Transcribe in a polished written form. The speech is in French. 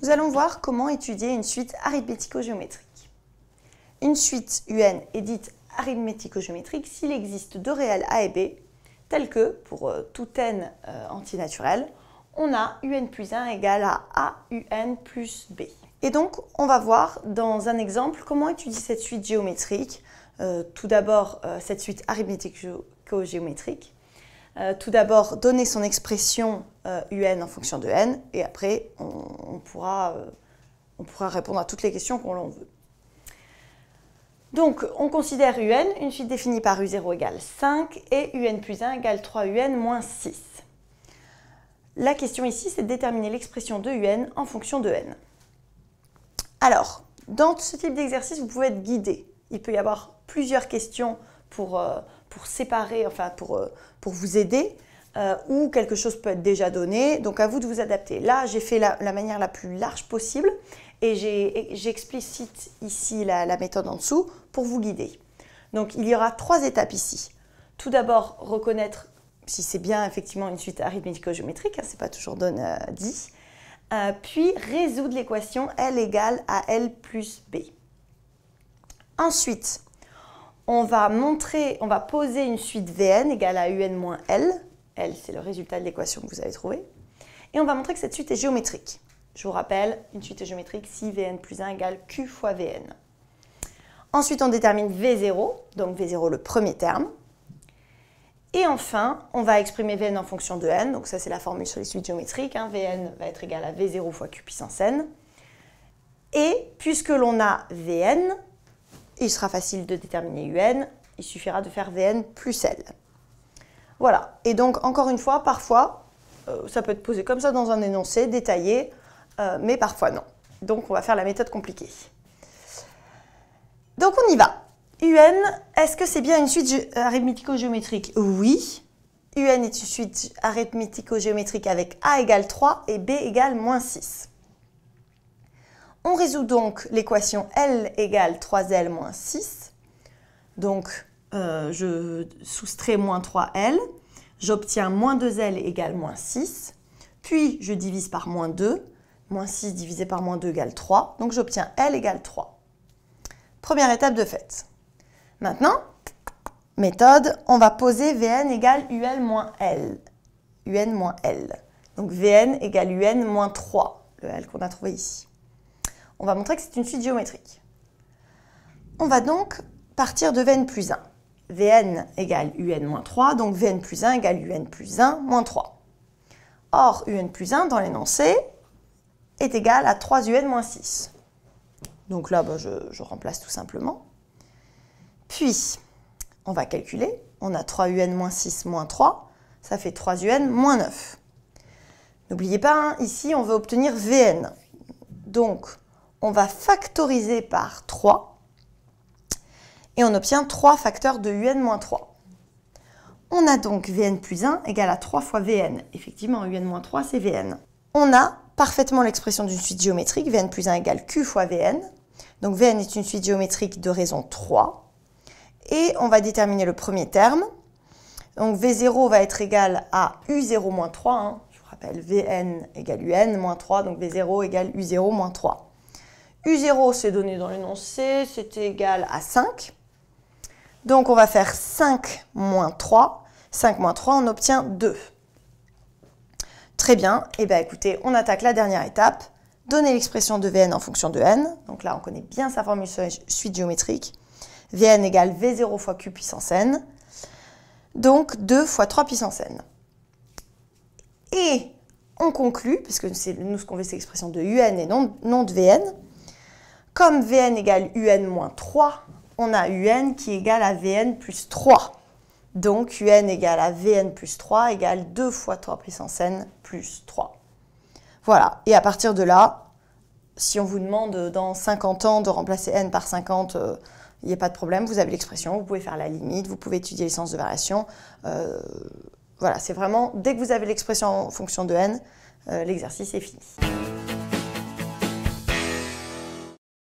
Nous allons voir comment étudier une suite arithmético-géométrique. Une suite UN est dite arithmético-géométrique s'il existe deux réels A et B, tels que, pour tout n antinaturel, on a UN plus 1 égale à AUN plus B. Et donc, on va voir dans un exemple comment étudier cette suite géométrique. Tout d'abord, cette suite arithmético-géométrique. Tout d'abord, donner son expression UN en fonction de n, et après, on pourra répondre à toutes les questions qu'on l'on veut. Donc, on considère UN, une suite définie par U0 égale 5 et UN plus 1 égale 3UN moins 6. La question ici, c'est de déterminer l'expression de UN en fonction de n. Alors, dans ce type d'exercice, vous pouvez être guidé. Il peut y avoir plusieurs questions pour séparer, enfin pour vous aider, ou quelque chose peut être déjà donné, donc à vous de vous adapter. Là, j'ai fait la manière la plus large possible et j'explicite ici la méthode en dessous pour vous guider. Donc, il y aura 3 étapes ici. Tout d'abord, reconnaître si c'est bien effectivement une suite arithmético-géométrique, hein, c'est pas toujours dit. Puis, résoudre l'équation L égale à L plus B. Ensuite, on va poser une suite Vn égale à Un moins L. L, c'est le résultat de l'équation que vous avez trouvée. Et on va montrer que cette suite est géométrique. Je vous rappelle, une suite est géométrique si Vn plus 1 égale Q fois Vn. Ensuite, on détermine V0, donc V0 le premier terme. Et enfin, on va exprimer Vn en fonction de n. Donc ça, c'est la formule sur les suites géométriques. Hein. Vn va être égal à V0 fois Q puissance n. Et puisque l'on a Vn, il sera facile de déterminer UN, il suffira de faire Vn plus L. Voilà, et donc encore une fois, parfois, ça peut être posé comme ça dans un énoncé, détaillé, mais parfois non. Donc on va faire la méthode compliquée. Donc on y va. UN, est-ce que c'est bien une suite arithmético-géométrique? Oui. UN est une suite arithmético-géométrique avec A égale 3 et B égale moins 6. On résout donc l'équation L égale 3L moins 6. Donc, je soustrais moins 3L. J'obtiens moins 2L égale moins 6. Puis, je divise par moins 2. Moins 6 divisé par moins 2 égale 3. Donc, j'obtiens L égale 3. Première étape de fait. Maintenant, méthode, on va poser Vn égale UL moins L. UN moins L. Donc, Vn égale UN moins 3, le L qu'on a trouvé ici. On va montrer que c'est une suite géométrique. On va donc partir de Vn plus 1. Vn égale Un moins 3, donc Vn plus 1 égale Un plus 1 moins 3. Or, Un plus 1 dans l'énoncé est égal à 3Un moins 6. Donc là, je remplace tout simplement. Puis, on va calculer. On a 3Un moins 6 moins 3, ça fait 3Un moins 9. N'oubliez pas, hein, ici, on veut obtenir Vn. Donc, on va factoriser par 3 et on obtient 3 facteurs de Un moins 3. On a donc Vn plus 1 égale à 3 fois Vn. Effectivement, Un moins 3, c'est Vn. On a parfaitement l'expression d'une suite géométrique, Vn plus 1 égale Q fois Vn. Donc Vn est une suite géométrique de raison 3. Et on va déterminer le premier terme. Donc V0 va être égal à U0 moins 3. Hein. Je vous rappelle, Vn égale Un moins 3, donc V0 égale U0 moins 3. U0, c'est donné dans l'énoncé, c'est égal à 5. Donc, on va faire 5 moins 3. 5 moins 3, on obtient 2. Très bien. Eh bien, écoutez, on attaque la dernière étape. Donner l'expression de Vn en fonction de n. Donc là, on connaît bien sa formule sur la suite géométrique. Vn égale V0 fois Q puissance n. Donc, 2 fois 3 puissance n. Et on conclut, puisque nous, ce qu'on veut, c'est l'expression de Un et non de Vn. Comme Vn égale Un moins 3, on a Un qui est égal à Vn plus 3. Donc, Un égale à Vn plus 3 égale 2 fois 3 puissance n plus 3. Voilà. Et à partir de là, si on vous demande dans 50 ans de remplacer n par 50, il n'y a pas de problème, vous avez l'expression, vous pouvez faire la limite, vous pouvez étudier les sens de variation. Voilà, c'est vraiment, dès que vous avez l'expression en fonction de n, l'exercice est fini.